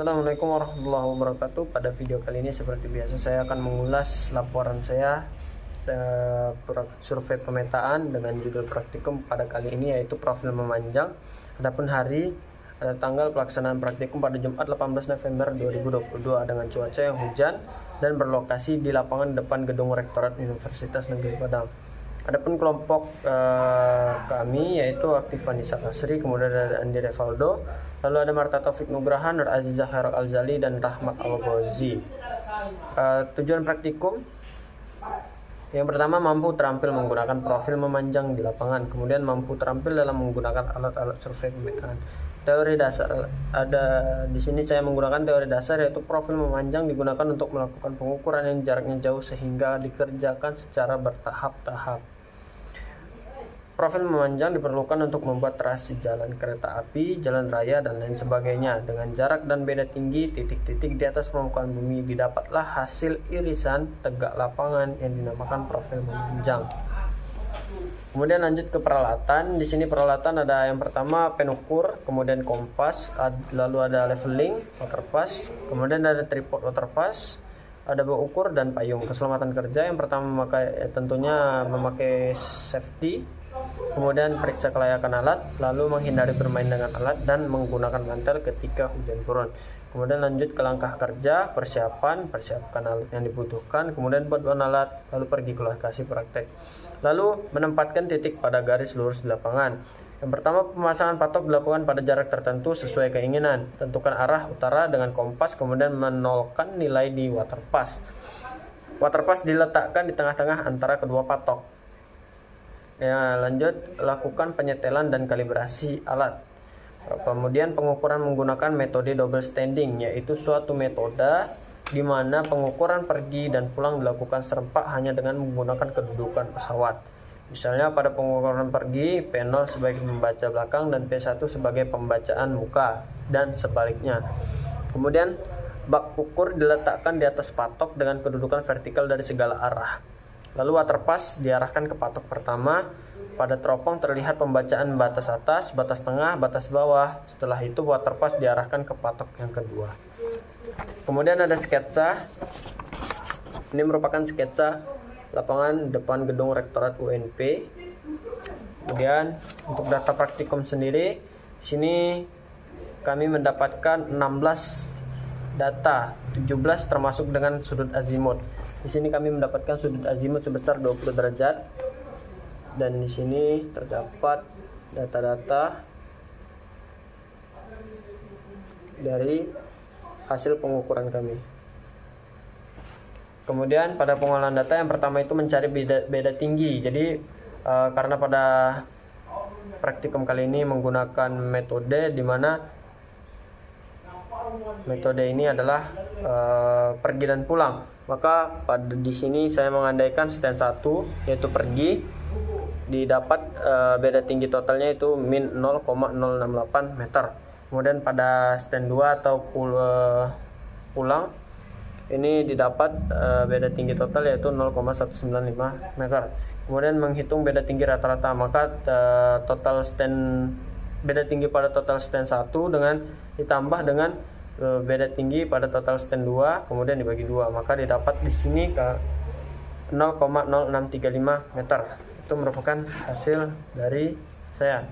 Assalamualaikum warahmatullahi wabarakatuh. Pada video kali ini seperti biasa saya akan mengulas laporan saya survei pemetaan dengan judul praktikum pada kali ini, yaitu profil memanjang. Adapun hari tanggal pelaksanaan praktikum pada Jumat 18 November 2022 dengan cuaca yang hujan dan berlokasi di lapangan depan gedung Rektorat Universitas Negeri Padang. Adapun kelompok kami yaitu aktif Vanessa Kasri, kemudian ada Andi Revaldo, lalu ada Marta Taufik Nugraha, Nur Azizah Khairul Alzali, dan Rahmat Al-Ghazi. Tujuan praktikum yang pertama, mampu terampil menggunakan profil memanjang di lapangan, kemudian mampu terampil dalam menggunakan alat-alat survei pemetaan. Teori dasar ada di sini, saya menggunakan teori dasar yaitu profil memanjang digunakan untuk melakukan pengukuran yang jaraknya jauh sehingga dikerjakan secara bertahap-tahap. Profil memanjang diperlukan untuk membuat trasi jalan kereta api, jalan raya, dan lain sebagainya. Dengan jarak dan beda tinggi titik-titik di atas permukaan bumi, didapatlah hasil irisan tegak lapangan yang dinamakan profil memanjang. Kemudian lanjut ke peralatan. Di sini peralatan ada yang pertama penukur, kemudian kompas, lalu ada leveling, waterpass, kemudian ada tripod waterpass, ada bau ukur dan payung. Keselamatan kerja yang pertama tentunya memakai safety, kemudian periksa kelayakan alat, lalu menghindari bermain dengan alat dan menggunakan mantel ketika hujan turun. Kemudian lanjut ke langkah kerja, persiapkan alat yang dibutuhkan, kemudian buat alat, lalu pergi ke lokasi praktek. Lalu menempatkan titik pada garis lurus di lapangan. Yang pertama, pemasangan patok dilakukan pada jarak tertentu sesuai keinginan. Tentukan arah utara dengan kompas, kemudian menolkan nilai di waterpass. Waterpass diletakkan di tengah-tengah antara kedua patok. Ya, lanjut lakukan penyetelan dan kalibrasi alat. Kemudian pengukuran menggunakan metode double standing, yaitu suatu metode di mana pengukuran pergi dan pulang dilakukan serempak hanya dengan menggunakan kedudukan pesawat. Misalnya pada pengukuran pergi, P0 sebagai pembaca belakang dan P1 sebagai pembacaan muka, dan sebaliknya. Kemudian bak ukur diletakkan di atas patok dengan kedudukan vertikal dari segala arah. Lalu waterpass diarahkan ke patok pertama. Pada teropong terlihat pembacaan batas atas, batas tengah, batas bawah. Setelah itu waterpass diarahkan ke patok yang kedua. Kemudian ada sketsa. Ini merupakan sketsa lapangan depan gedung Rektorat UNP. Kemudian untuk data praktikum sendiri, di sini kami mendapatkan 16 data, 17 termasuk dengan sudut azimut. Di sini kami mendapatkan sudut azimut sebesar 20 derajat, dan di sini terdapat data-data dari hasil pengukuran kami. Kemudian pada pengolahan data yang pertama itu mencari beda tinggi. Jadi karena pada praktikum kali ini menggunakan metode di mana metode ini adalah pergi dan pulang, maka pada di sini saya mengandaikan stand 1 yaitu pergi didapat beda tinggi totalnya itu min 0,068 meter. Kemudian pada stand 2 atau pulang ini didapat beda tinggi total yaitu 0,195 meter. Kemudian menghitung beda tinggi rata-rata, maka total stand beda tinggi pada total stand 1 dengan ditambah dengan beda tinggi pada total stand 2 kemudian dibagi 2, maka didapat di sini ke 0,0635 meter. Itu merupakan hasil dari saya.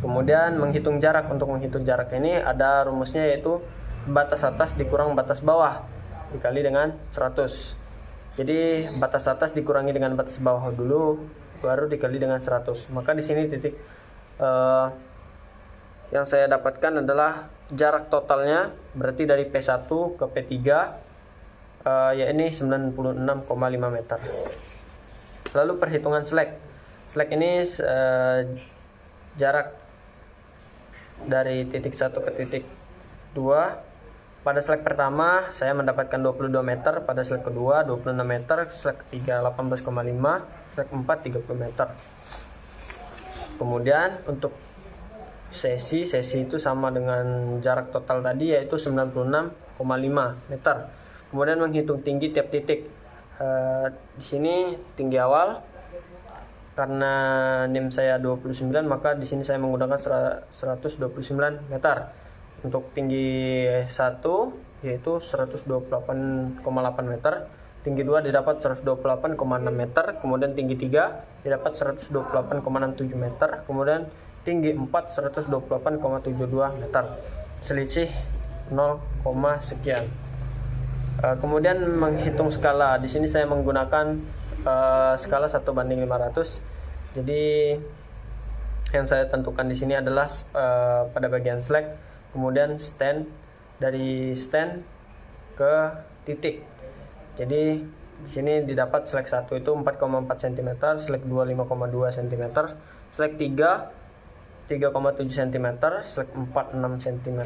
Kemudian menghitung jarak. Untuk menghitung jarak ini ada rumusnya, yaitu batas atas dikurang batas bawah dikali dengan 100. Jadi batas atas dikurangi dengan batas bawah dulu, baru dikali dengan 100. Maka di sini titik yang saya dapatkan adalah jarak totalnya, berarti dari P1 ke P3 yaitu 96,5 meter. Lalu perhitungan slack. Slack ini jarak dari titik 1 ke titik 2. Pada slack pertama saya mendapatkan 22 meter, pada slack kedua 26 meter, slack ketiga 18,5, slack 4 30 meter. Kemudian untuk sesi itu sama dengan jarak total tadi, yaitu 96,5 meter. Kemudian menghitung tinggi tiap titik. Di sini tinggi awal, karena NIM saya 29, maka di sini saya menggunakan 129 meter. Untuk tinggi 1 yaitu 128,8 meter, tinggi 2 didapat 128,6 meter, kemudian tinggi 3 didapat 128,67 meter, kemudian tinggi 4 128,72 meter. Selisih 0, sekian. Kemudian menghitung skala. Di sini saya menggunakan skala 1:500. Jadi yang saya tentukan di sini adalah pada bagian slack, kemudian stand, dari stand ke titik. Jadi di sini didapat slack 1 itu 4,4 cm, slack 2 5,2 cm, slack 3 3,7 cm, slack 4 6 cm.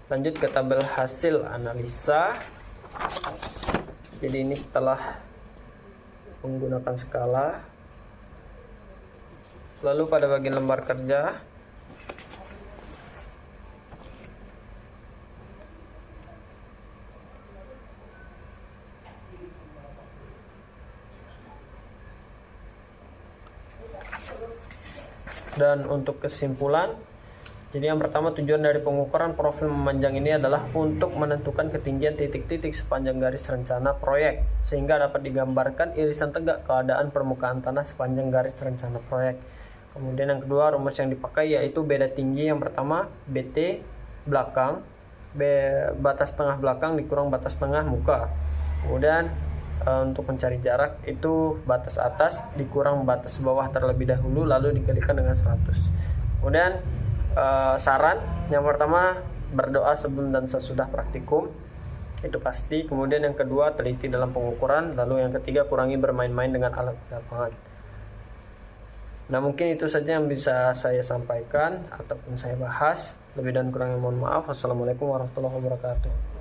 Lanjut ke tabel hasil analisa. Jadi ini setelah menggunakan skala. Lalu pada bagian lembar kerja, dan untuk kesimpulan, jadi yang pertama, tujuan dari pengukuran profil memanjang ini adalah untuk menentukan ketinggian titik-titik sepanjang garis rencana proyek sehingga dapat digambarkan irisan tegak keadaan permukaan tanah sepanjang garis rencana proyek. Kemudian yang kedua, rumus yang dipakai yaitu beda tinggi. Yang pertama, BT belakang, batas tengah belakang dikurang batas tengah muka. Kemudian untuk mencari jarak itu batas atas dikurang batas bawah terlebih dahulu, lalu dikalikan dengan 100. Kemudian saran yang pertama, berdoa sebelum dan sesudah praktikum, itu pasti. Kemudian yang kedua, teliti dalam pengukuran. Lalu yang ketiga, kurangi bermain-main dengan alat di lapangan. Nah, mungkin itu saja yang bisa saya sampaikan ataupun saya bahas. Lebih dan kurangnya mohon maaf. Wassalamualaikum warahmatullahi wabarakatuh.